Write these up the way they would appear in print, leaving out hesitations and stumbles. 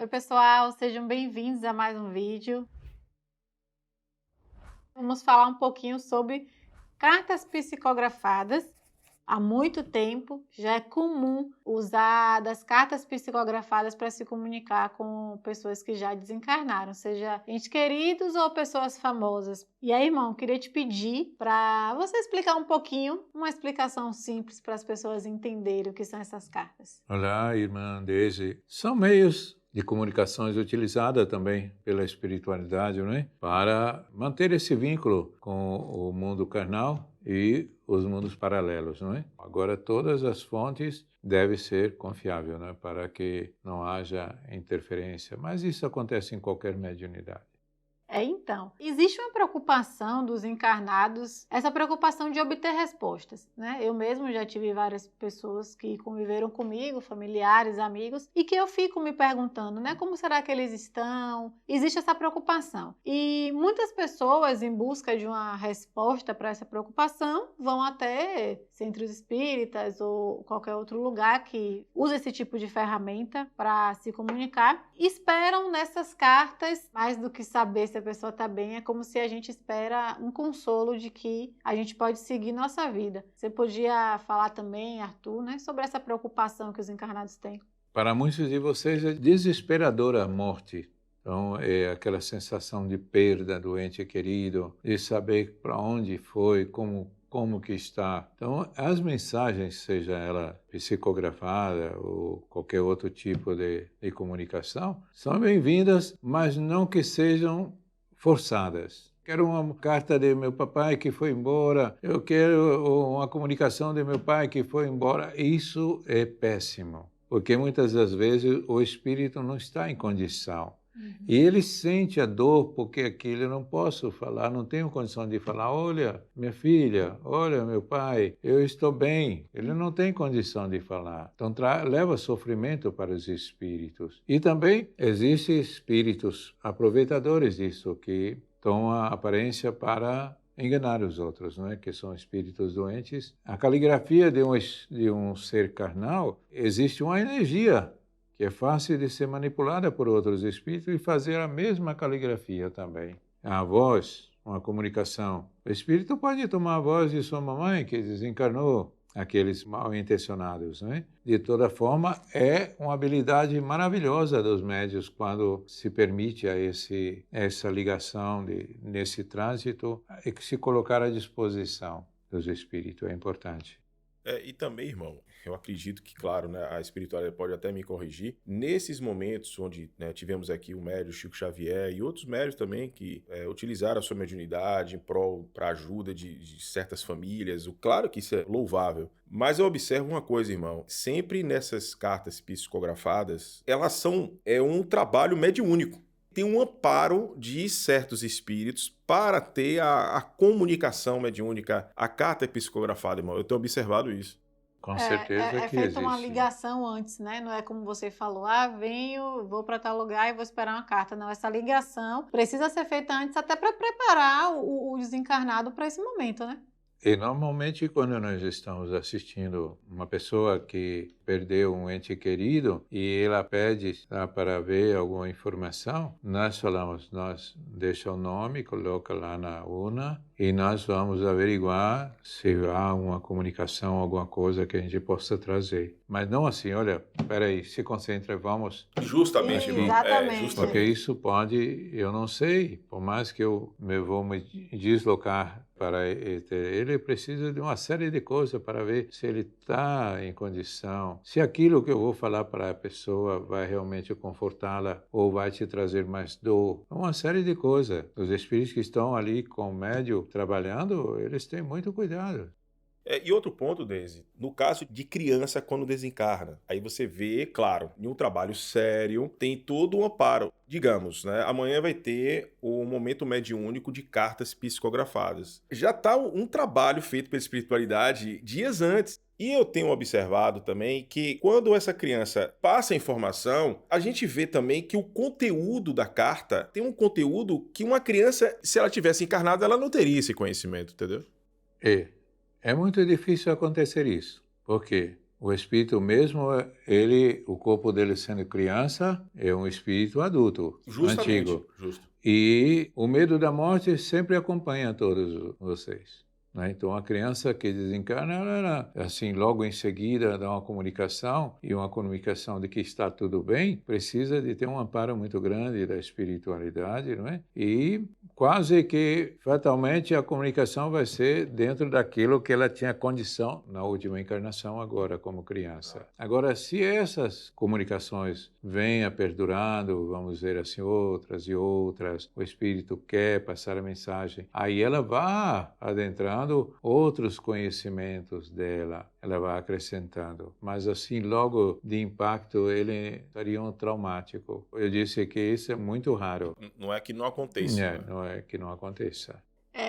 Oi, pessoal, sejam bem-vindos a mais um vídeo. Vamos falar um pouquinho sobre cartas psicografadas. Há muito tempo já é comum usar das cartas psicografadas para se comunicar com pessoas que já desencarnaram, seja entes queridos ou pessoas famosas. E aí, irmão, queria te pedir para você explicar um pouquinho, uma explicação simples para as pessoas entenderem o que são essas cartas. Olá, irmã Deise. São meios de comunicações utilizados também pela espiritualidade, não é? Para manter esse vínculo com o mundo carnal e os mundos paralelos, não é? Agora, todas as fontes devem ser confiáveis, não é? Para que não haja interferência. Mas isso acontece em qualquer mediunidade. Então, existe uma preocupação dos encarnados, essa preocupação de obter respostas, né? Eu mesmo já tive várias pessoas que conviveram comigo, familiares, amigos, e que eu fico me perguntando, né? Como será que eles estão? Existe essa preocupação. E muitas pessoas, em busca de uma resposta para essa preocupação, vão até centros espíritas ou qualquer outro lugar que usa esse tipo de ferramenta para se comunicar, esperam nessas cartas, mais do que saber se a pessoa está bem, é como se a gente espera um consolo de que a gente pode seguir nossa vida. Você podia falar também, Arthur, né, sobre essa preocupação que os encarnados têm? Para muitos de vocês é desesperadora a morte. Então, é aquela sensação de perda do ente querido, de saber para onde foi, como que está. Então, as mensagens, seja ela psicografada ou qualquer outro tipo de comunicação, são bem-vindas, mas não que sejam forçadas. Quero uma carta de meu papai que foi embora, eu quero uma comunicação de meu pai que foi embora. Isso é péssimo, porque muitas das vezes o espírito não está em condição. E ele sente a dor porque aquilo eu não posso falar, não tenho condição de falar, olha, minha filha, olha, meu pai, eu estou bem. Ele não tem condição de falar. Então leva sofrimento para os espíritos. E também existem espíritos aproveitadores disso, que tomam a aparência para enganar os outros, não é? Que são espíritos doentes. A caligrafia de um ser carnal, existe uma energia que é fácil de ser manipulada por outros espíritos e fazer a mesma caligrafia também. A voz, uma comunicação. O espírito pode tomar a voz de sua mamãe, que desencarnou, aqueles mal intencionados, né? De toda forma, é uma habilidade maravilhosa dos médiuns quando se permite essa ligação nesse trânsito e que se colocar à disposição dos espíritos. É importante. E também, irmão, eu acredito que, claro, né, a espiritualidade pode até me corrigir, nesses momentos onde, né, tivemos aqui o médium Chico Xavier e outros médios também que utilizaram a sua mediunidade em prol, para ajuda de certas famílias, claro que isso é louvável, mas eu observo uma coisa, irmão, sempre nessas cartas psicografadas, elas são um trabalho mediúnico. Tem um amparo de certos espíritos para ter a comunicação mediúnica, a carta psicografada, irmão. Eu tenho observado isso. Com certeza É que feita existe. uma ligação antes, né? Não é como você falou, venho, vou para tal lugar e vou esperar uma carta. Não, essa ligação precisa ser feita antes até para preparar o desencarnado para esse momento, né? E normalmente quando nós estamos assistindo uma pessoa que perdeu um ente querido e ela pede para ver alguma informação, nós falamos, nós deixa o nome, coloca lá na urna e nós vamos averiguar se há uma comunicação, alguma coisa que a gente possa trazer. Mas não assim, olha, espera aí, se concentra, vamos. Justamente, irmão. Exatamente. Porque isso pode, eu não sei, por mais que eu vou me deslocar para ele precisa de uma série de coisas para ver se ele está em condição, se aquilo que eu vou falar para a pessoa vai realmente confortá-la ou vai te trazer mais dor. Uma série de coisas. Os espíritos que estão ali com o médium trabalhando, eles têm muito cuidado. E outro ponto, Deise, no caso de criança quando desencarna, aí você vê, claro, em um trabalho sério, tem todo um amparo. Digamos, né, amanhã vai ter o momento mediúnico de cartas psicografadas. Já está um trabalho feito pela espiritualidade dias antes. E eu tenho observado também que quando essa criança passa a informação, a gente vê também que o conteúdo da carta tem um conteúdo que uma criança, se ela tivesse encarnado, ela não teria esse conhecimento, entendeu? É muito difícil acontecer isso. Por quê? o espírito mesmo, o corpo dele sendo criança, é um espírito adulto, Justamente, antigo. justo. E o medo da morte sempre acompanha todos vocês, né? Então, a criança que desencarna, ela, assim, logo em seguida dá uma comunicação, e uma comunicação de que está tudo bem, precisa de ter um amparo muito grande da espiritualidade, não é? E quase que, fatalmente, a comunicação vai ser dentro daquilo que ela tinha condição na última encarnação, agora, como criança. Agora, se essas comunicações vêm perdurando, vamos dizer assim, outras e outras, o espírito quer passar a mensagem, aí ela vai adentrando outros conhecimentos dela, ela vai acrescentando. Mas assim, logo de impacto, ele estaria um traumático. Eu disse que isso é muito raro. Não é que não aconteça, né? Não é que não aconteça.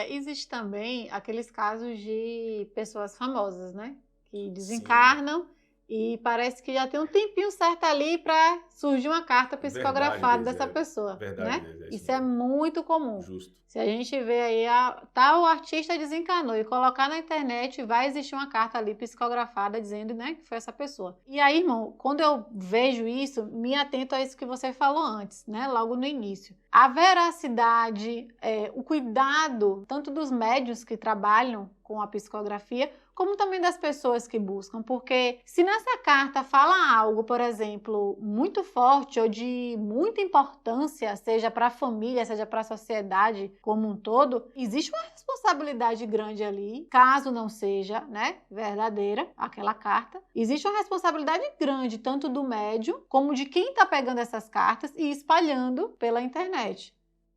Existe também aqueles casos de pessoas famosas, né? Que Sim. desencarnam e parece que já tem um tempinho certo ali para surgir uma carta psicografada dessa pessoa, Verdade, né? Deise, Isso é muito comum. Justo. Se a gente vê aí, tal artista desencarnou e colocar na internet, vai existir uma carta ali psicografada dizendo, né, que foi essa pessoa. E aí, irmão, quando eu vejo isso, me atento a isso que você falou antes, né, logo no início. A veracidade, o cuidado, tanto dos médiuns que trabalham com a psicografia, como também das pessoas que buscam, porque se nessa carta fala algo, por exemplo, muito forte ou de muita importância, seja para a família, seja para a sociedade como um todo, existe uma responsabilidade grande ali, caso não seja, né, verdadeira aquela carta. Existe uma responsabilidade grande tanto do médium como de quem está pegando essas cartas e espalhando pela internet.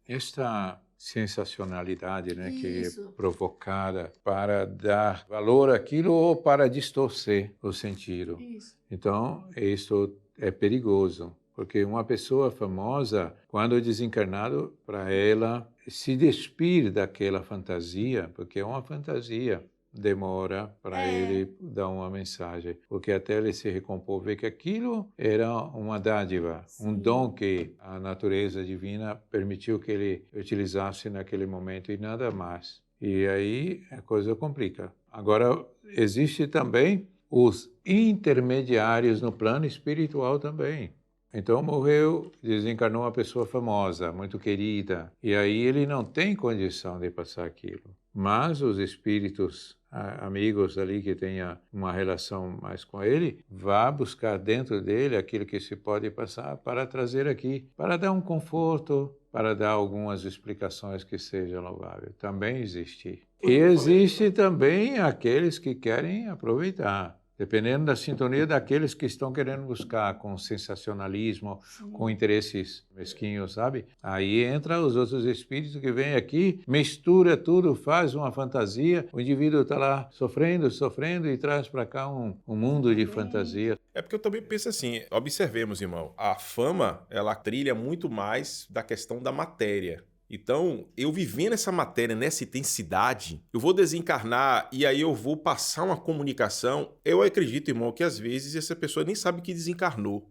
Esta sensacionalidade, né, que Isso. é provocada para dar valor àquilo ou para distorcer o sentido. Isso. Então, isso é perigoso, porque uma pessoa famosa, quando desencarnado, para ela se despir daquela fantasia, porque é uma fantasia, demora para ele dar uma mensagem, porque até ele se recompor, ver que aquilo era uma dádiva, um dom que a natureza divina permitiu que ele utilizasse naquele momento e nada mais. E aí a coisa complica. Agora, existe também os intermediários no plano espiritual também. Então morreu, desencarnou uma pessoa famosa, muito querida, e aí ele não tem condição de passar aquilo. Mas os espíritos amigos ali que tenha uma relação mais com ele, vá buscar dentro dele aquilo que se pode passar para trazer aqui, para dar um conforto, para dar algumas explicações que sejam louváveis. Também existe. E existe também aqueles que querem aproveitar. Dependendo da sintonia daqueles que estão querendo buscar com sensacionalismo, com interesses mesquinhos, sabe? Aí entra os outros espíritos que vêm aqui, mistura tudo, faz uma fantasia, o indivíduo está lá sofrendo e traz para cá um mundo de fantasia. É porque eu também penso assim, observemos, irmão, a fama, ela trilha muito mais da questão da matéria. Então, eu vivendo essa matéria nessa intensidade, eu vou desencarnar e aí eu vou passar uma comunicação. Eu acredito, irmão, que às vezes essa pessoa nem sabe que desencarnou.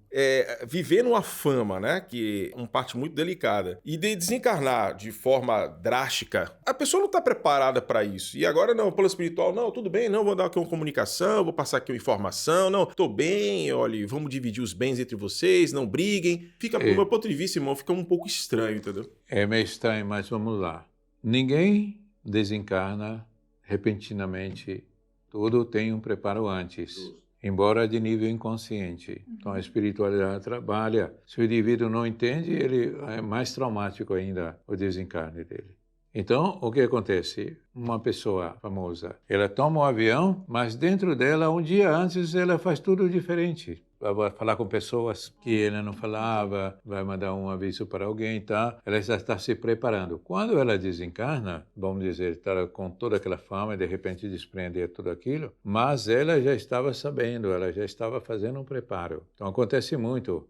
Vivendo uma fama, né, que é uma parte muito delicada, e de desencarnar de forma drástica, a pessoa não está preparada para isso. E agora, não, pelo espiritual, não, tudo bem, não, vou dar aqui uma comunicação, vou passar aqui uma informação, não, tô bem, olha, vamos dividir os bens entre vocês, não briguem. Fica, do meu ponto de vista, irmão, fica um pouco estranho, entendeu? É meio estranho, mas vamos lá. Ninguém desencarna repentinamente. Tudo tem um preparo antes, embora de nível inconsciente. Então a espiritualidade trabalha. Se o indivíduo não entende, ele é mais traumático ainda o desencarne dele. Então, o que acontece? Uma pessoa famosa, ela toma um avião, mas dentro dela, um dia antes, ela faz tudo diferente. Vai falar com pessoas que ela não falava, vai mandar um aviso para alguém, tá? Ela já está se preparando. Quando ela desencarna, vamos dizer, está com toda aquela fama e de repente desprender tudo aquilo, mas ela já estava sabendo, ela já estava fazendo um preparo. Então acontece muito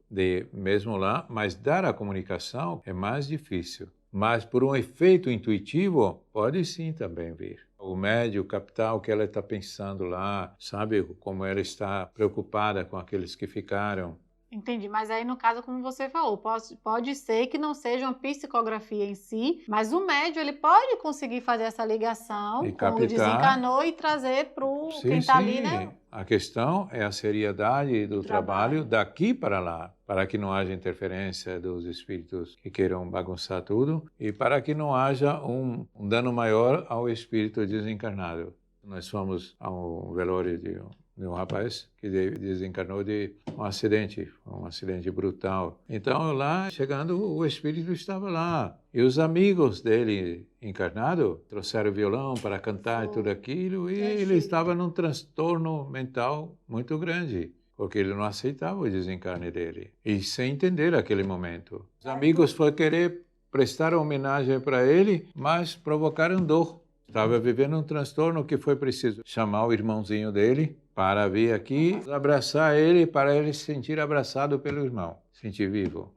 mesmo lá, mas dar a comunicação é mais difícil. Mas por um efeito intuitivo, pode sim também vir. O médium captar o que ela está pensando lá, sabe como ela está preocupada com aqueles que ficaram. Entendi, mas aí no caso, como você falou, pode ser que não seja uma psicografia em si, mas o médium ele pode conseguir fazer essa ligação E com o captar. desencarnou e trazer para quem está ali, né? A questão é a seriedade do trabalho daqui para lá, para que não haja interferência dos espíritos que queiram bagunçar tudo e para que não haja um dano maior ao espírito desencarnado. Nós fomos ao velório de um rapaz que desencarnou de um acidente brutal. Então, lá, chegando, o espírito estava lá. E os amigos dele encarnado trouxeram violão para cantar e tudo aquilo, e ele estava num transtorno mental muito grande, porque ele não aceitava o desencarne dele, e sem entender aquele momento. Os amigos foram querer prestar homenagem para ele, mas provocaram dor. Estava vivendo um transtorno que foi preciso chamar o irmãozinho dele para vir aqui, abraçar ele, para ele se sentir abraçado pelo irmão, sentir vivo.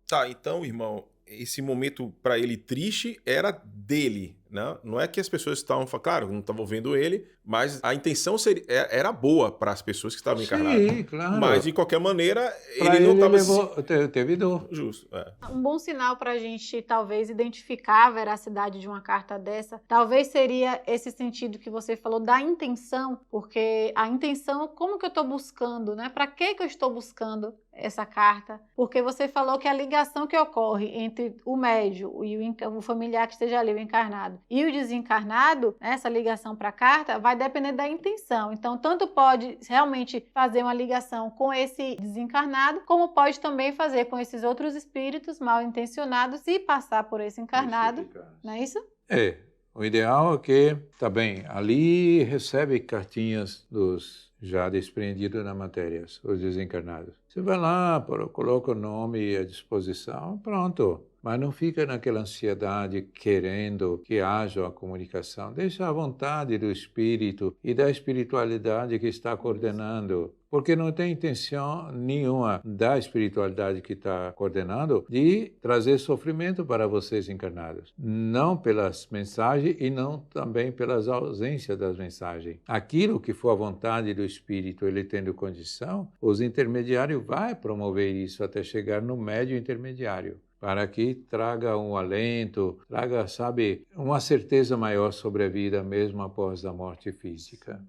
Tá, então, irmão, esse momento para ele triste era dele, né? Não é que as pessoas estavam, claro, não estavam vendo ele, mas a intenção era boa para as pessoas que estavam encarnadas. Sim, claro. Mas, de qualquer maneira, pra ele não estava... Teve dor. Justo, Um bom sinal para a gente, talvez, identificar a veracidade de uma carta dessa, talvez seria esse sentido que você falou da intenção, porque a intenção, como que eu estou buscando, né? Para que eu estou buscando essa carta? Porque você falou que a ligação que ocorre entre o médium e o familiar que esteja ali, o encarnado, e o desencarnado, essa ligação para a carta, vai depender da intenção. Então, tanto pode realmente fazer uma ligação com esse desencarnado, como pode também fazer com esses outros espíritos mal intencionados e passar por esse encarnado. Não é isso? É. O ideal é que, tá bem, ali recebe cartinhas dos já despreendidos na matéria, os desencarnados. Você vai lá, coloca o nome à disposição, pronto. Mas não fica naquela ansiedade querendo que haja a comunicação. Deixa a vontade do espírito e da espiritualidade que está coordenando. Porque não tem intenção nenhuma da espiritualidade que está coordenando de trazer sofrimento para vocês encarnados. Não pelas mensagens e não também pelas ausências das mensagens. Aquilo que for a vontade do espírito, ele tendo condição, os intermediários vão promover isso até chegar no médio intermediário, para que traga um alento, traga, sabe, uma certeza maior sobre a vida mesmo após a morte física.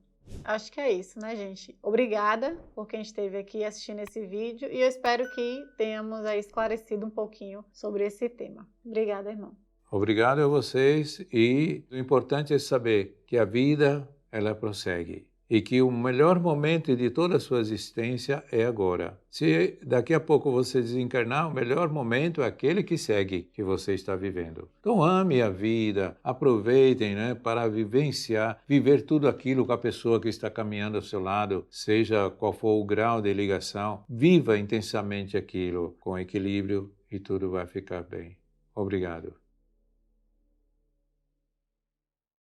Acho que é isso, né, gente? Obrigada por quem esteve aqui assistindo esse vídeo e eu espero que tenhamos aí esclarecido um pouquinho sobre esse tema. Obrigada, irmão. Obrigado a vocês e o importante é saber que a vida, ela prossegue. E que o melhor momento de toda a sua existência é agora. Se daqui a pouco você desencarnar, o melhor momento é aquele que segue, que você está vivendo. Então ame a vida, aproveitem, né, para viver tudo aquilo com a pessoa que está caminhando ao seu lado, seja qual for o grau de ligação. Viva intensamente aquilo com equilíbrio e tudo vai ficar bem. Obrigado.